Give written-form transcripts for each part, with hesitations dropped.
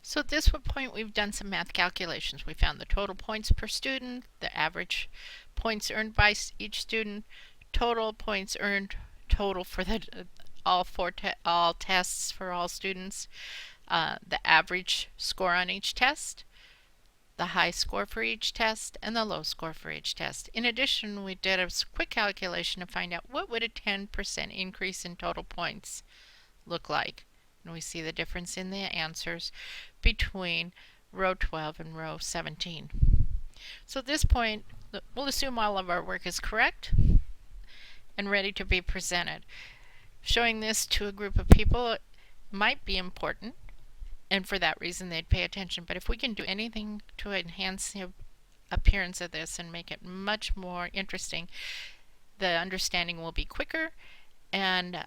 So at this point we've done some math calculations. We found the total points per student, the average points earned by each student, total points earned total for the all tests for all students, the average score on each test, the high score for each test, and the low score for each test. In addition, we did a quick calculation to find out what would a 10% increase in total points look like. And we see the difference in the answers between row 12 and row 17. So at this point, we'll assume all of our work is correct and ready to be presented. Showing this to a group of people might be important, and for that reason they'd pay attention. But if we can do anything to enhance the appearance of this and make it much more interesting, the understanding will be quicker and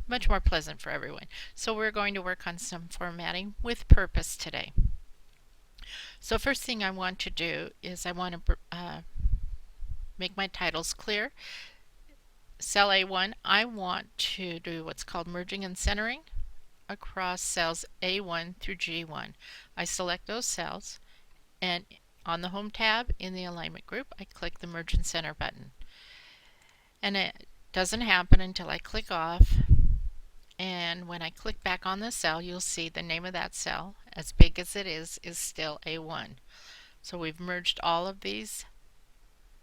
much more pleasant for everyone. So we're going to work on some formatting with purpose today. So first thing I want to do is I want to make my titles clear. Cell A1, I want to do what's called merging and centering across cells A1 through G1. I select those cells, and on the Home tab in the Alignment group, I click the Merge and Center button. And it doesn't happen until I click off, and when I click back on the cell, you'll see the name of that cell, as big as it is still A1. So we've merged all of these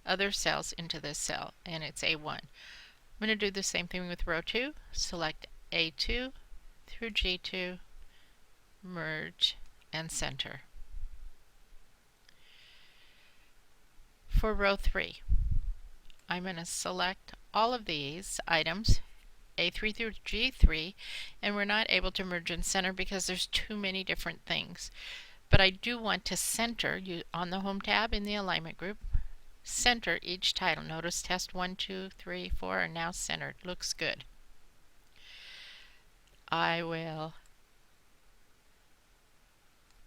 other cells into this cell, and it's A1. I'm going to do the same thing with row 2. Select A2 through G2, merge, and center. For row 3, I'm going to select all of these items, A3 through G3, and we're not able to merge and center because there's too many different things. But I do want to center, on the Home tab in the Alignment group, center each title. Notice test 1, 2, 3, 4 are now centered. Looks good. I will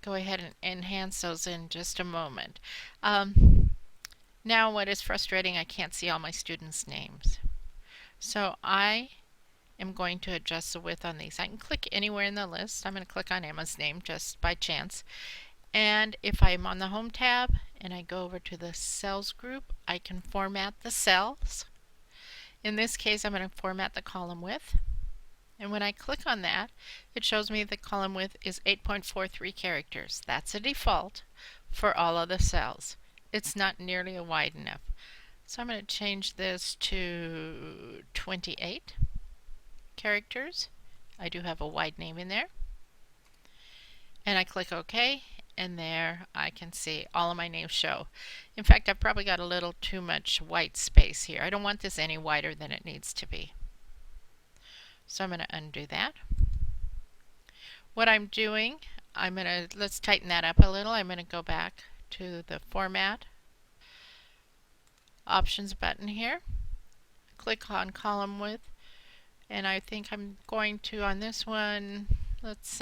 go ahead and enhance those in just a moment. Now what is frustrating, I can't see all my students' names. So I am going to adjust the width on these. I can click anywhere in the list. I'm going to click on Emma's name just by chance. And if I'm on the Home tab and I go over to the Cells group, I can format the cells. In this case, I'm going to format the column width. And when I click on that, it shows me the column width is 8.43 characters. That's a default for all of the cells. It's not nearly wide enough. So I'm going to change this to 28 characters. I do have a wide name in there. And I click OK, and there I can see all of my names show. In fact, I've probably got a little too much white space here. I don't want this any wider than it needs to be. So I'm going to undo that. What I'm doing, let's tighten that up a little. I'm going to go back to the Format Options button here. Click on Column Width, and I think I'm going to, on this one, let's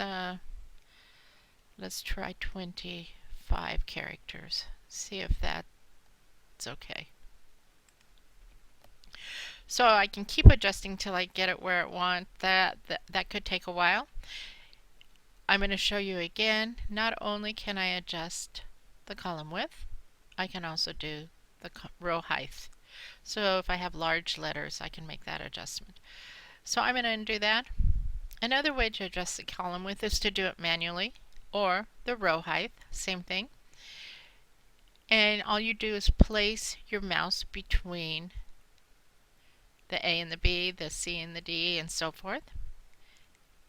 try 25 characters. See if that's okay. So I can keep adjusting till I get it where I want. That could take a while. I'm going to show you again. Not only can I adjust the column width, I can also do the row height. So if I have large letters, I can make that adjustment. So I'm going to undo that. Another way to adjust the column width is to do it manually, or the row height, same thing. And all you do is place your mouse between the A and the B, the C and the D, and so forth.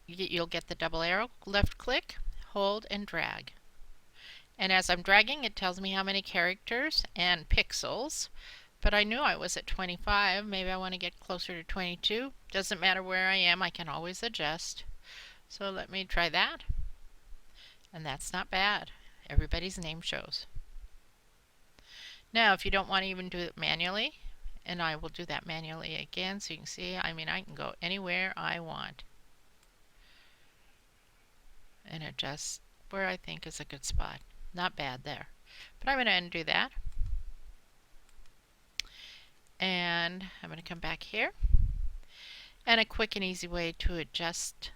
You'll get the double arrow, left click, hold, and drag. And as I'm dragging, it tells me how many characters and pixels. But I knew I was at 25. Maybe I want to get closer to 22. Doesn't matter where I am, I can always adjust. So let me try that. And that's not bad. Everybody's name shows. Now, if you don't want to even do it manually, and I will do that manually again so you can see, I can go anywhere I want and adjust where I think is a good spot. Not bad there. But I'm going to undo that. And I'm going to come back here. And a quick and easy way to adjust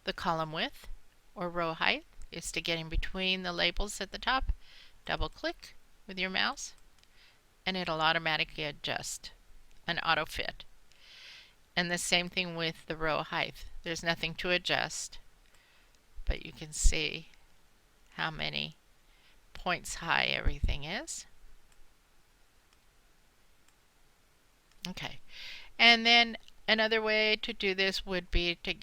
the column width or row height is to get in between the labels at the top. Double click with your mouse and it'll automatically adjust and auto fit. And the same thing with the row height. There's nothing to adjust, but you can see how many points high everything is. Okay, and then another way to do this would be to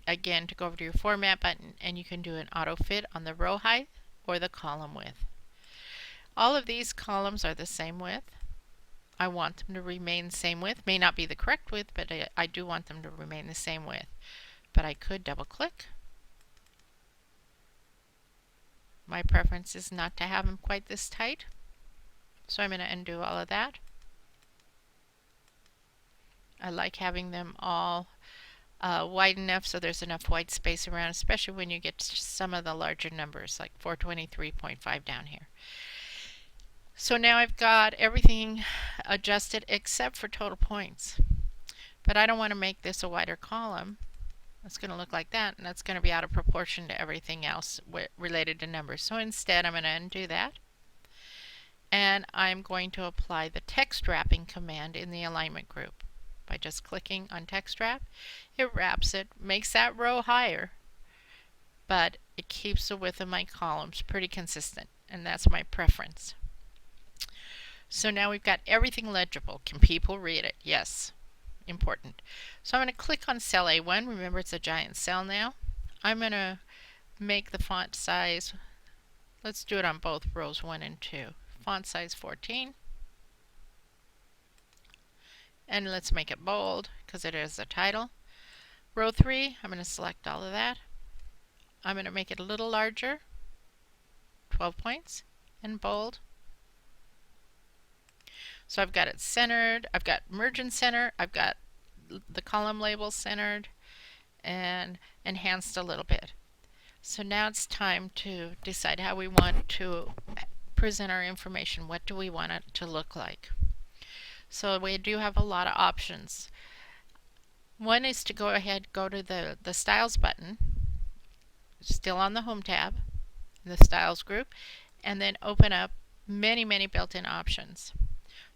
go over to your format button and you can do an auto fit on the row height or the column width. All of these columns are the same width. I want them to remain the same width. May not be the correct width, but I do want them to remain the same width. But I could double click. My preference is not to have them quite this tight, so I'm going to undo all of that. I like having them all wide enough so there's enough white space around, especially when you get to some of the larger numbers like 423.5 down here. So now I've got everything adjusted except for total points. But I don't want to make this a wider column. It's going to look like that, and that's going to be out of proportion to everything else related to numbers. So instead I'm going to undo that. And I'm going to apply the text wrapping command in the alignment group. By just clicking on text wrap, it wraps it, makes that row higher, but it keeps the width of my columns pretty consistent, and that's my preference. So now we've got everything legible. Can people read it? Yes. Important. So I'm going to click on cell A1. Remember, it's a giant cell now. I'm going to make the font size, let's do it on both rows 1 and 2. Font size 14. And let's make it bold because it is the title. Row 3, I'm going to select all of that. I'm going to make it a little larger, 12 points, and bold. So I've got it centered, I've got margin center, I've got the column label centered, and enhanced a little bit. So now it's time to decide how we want to present our information. What do we want it to look like? So we do have a lot of options. One is to go ahead, go to the Styles button, still on the Home tab, the Styles group, and then open up many built-in options.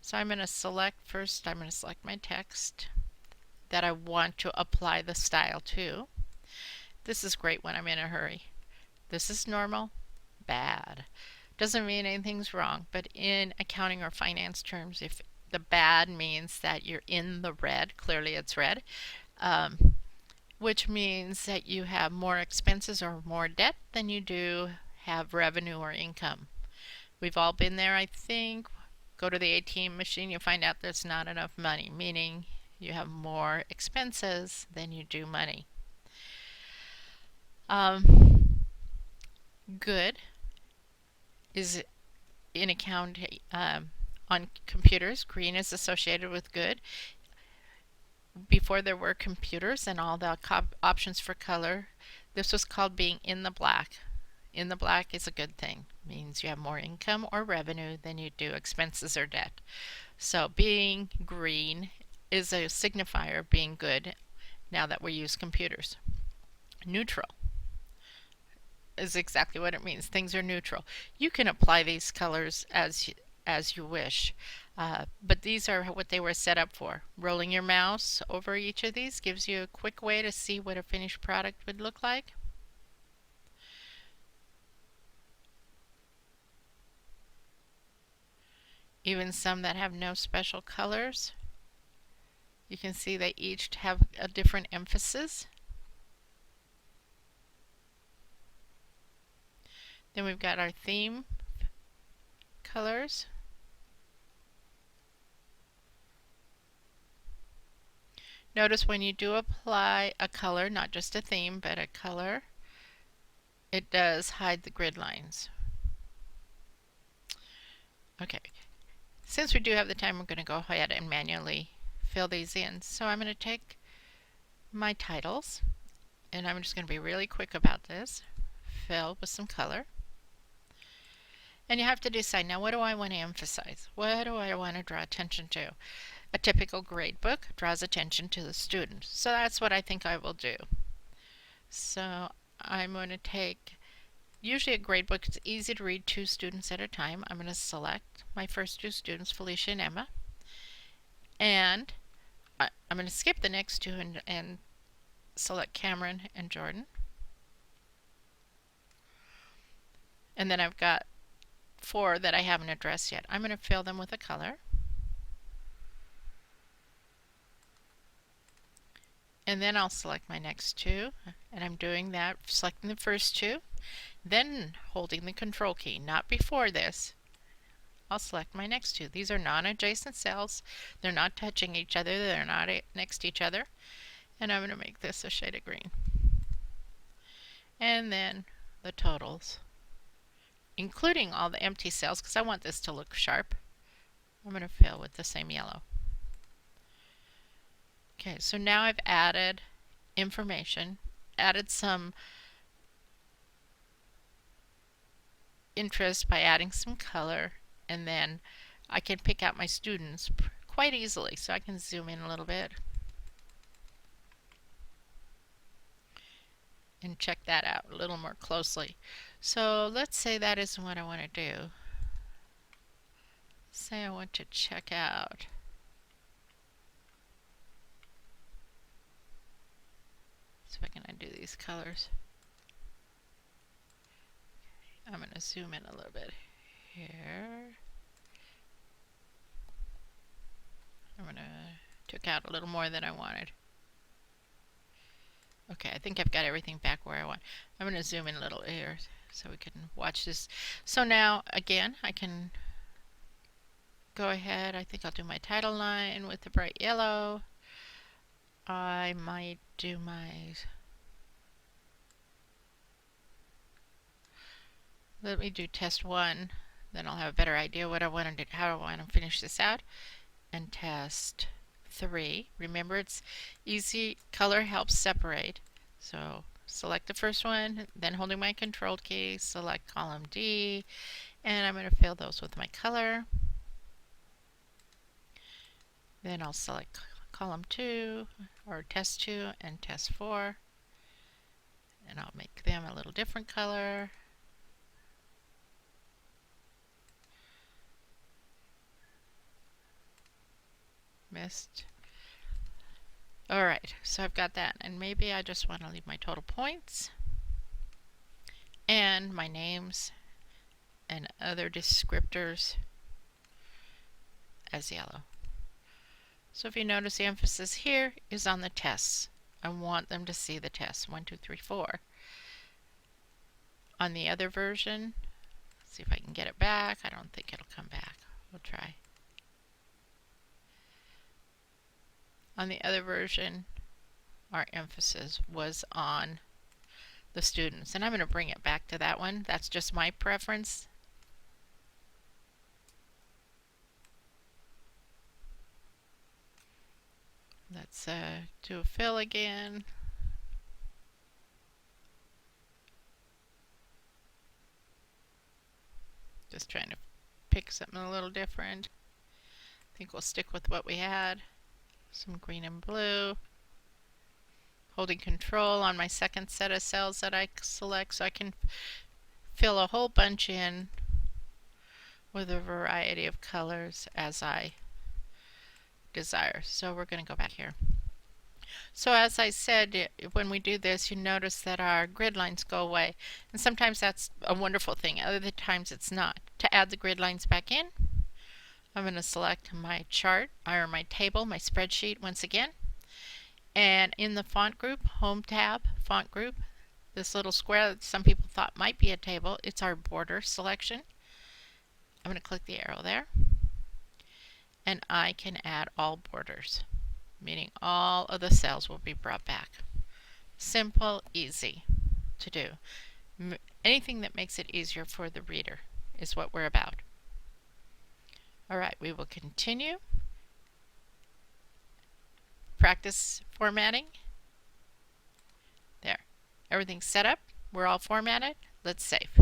So I'm going to select first, I'm going to select my text that I want to apply the style to. This is great when I'm in a hurry. This is normal, bad. Doesn't mean anything's wrong, but in accounting or finance terms, if the bad means that you're in the red, clearly it's red, which means that you have more expenses or more debt than you do have revenue or income. We've all been there, I think. Go to the ATM machine, you find out there's not enough money, meaning you have more expenses than you do money. Good is in accounting on computers. Green is associated with good. Before there were computers and all the options for color, this was called being in the black. In the black is a good thing. It means you have more income or revenue than you do expenses or debt. So being green is a signifier of being good now that we use computers. Neutral is exactly what it means. Things are neutral. You can apply these colors as you wish, but these are what they were set up for. Rolling your mouse over each of these gives you a quick way to see what a finished product would look like. Even some that have no special colors, you can see they each have a different emphasis. Then we've got our theme colors. Notice when you do apply a color, not just a theme, but a color, it does hide the grid lines. Okay. Since we do have the time, we're going to go ahead and manually fill these in. So I'm going to take my titles, and I'm just going to be really quick about this. Fill with some color. And you have to decide, now what do I want to emphasize? What do I want to draw attention to? A typical grade book draws attention to the student. So that's what I think I will do. So I'm going to take usually a gradebook, it's easy to read 2 students at a time. I'm going to select my first 2 students, Felicia and Emma, and I'm going to skip the next 2 and select Cameron and Jordan. And then I've got 4 that I haven't addressed yet. I'm going to fill them with a color. And then I'll select my next 2, and I'm doing that, selecting the first 2, then holding the control key, not before this. I'll select my next 2. These are non-adjacent cells. They're not touching each other. They're not next to each other. And I'm going to make this a shade of green. And then the totals, including all the empty cells, because I want this to look sharp. I'm going to fill with the same yellow. Okay, so now I've added information, added some interest by adding some color, and then I can pick out my students quite easily. So I can zoom in a little bit and check that out a little more closely. So let's say that isn't what I want to do. Say I want to check out see if I can undo these colors. I'm going to zoom in a little bit here. I'm going to took out a little more than I wanted. Okay, I think I've got everything back where I want. I'm going to zoom in a little here so we can watch this. So now, again, I can go ahead. I think I'll do my title line with the bright yellow. I might do my... Let me do test 1. Then I'll have a better idea what I want to do, how I want to finish this out. And test 3. Remember, it's easy. Color helps separate. So select the first one, then holding my control key, select column D, and I'm going to fill those with my color. Then I'll select column 2, or test 2 and test 4, and I'll make them a little different color. Missed. Alright, so I've got that, and maybe I just want to leave my total points and my names and other descriptors as yellow. So if you notice, the emphasis here is on the tests. I want them to see the tests, 1, 2, 3, 4. On the other version, let's see if I can get it back. I don't think it'll come back. We'll try. On the other version, our emphasis was on the students. And I'm going to bring it back to that one. That's just my preference. Let's do a fill again. Just trying to pick something a little different. I think we'll stick with what we had. Some green and blue. Holding control on my second set of cells that I select so I can fill a whole bunch in with a variety of colors as I desire. So we're going to go back here. So as I said, when we do this, you notice that our grid lines go away. And sometimes that's a wonderful thing. Other times it's not. To add the grid lines back in, I'm going to select my chart, or my table, my spreadsheet once again. And in the font group, Home tab, Font group, this little square that some people thought might be a table, it's our border selection. I'm going to click the arrow there. And I can add all borders, meaning all of the cells will be brought back. Simple, easy to do. Anything that makes it easier for the reader is what we're about. Alright, we will continue. Practice formatting. There. Everything's set up. We're all formatted. Let's save.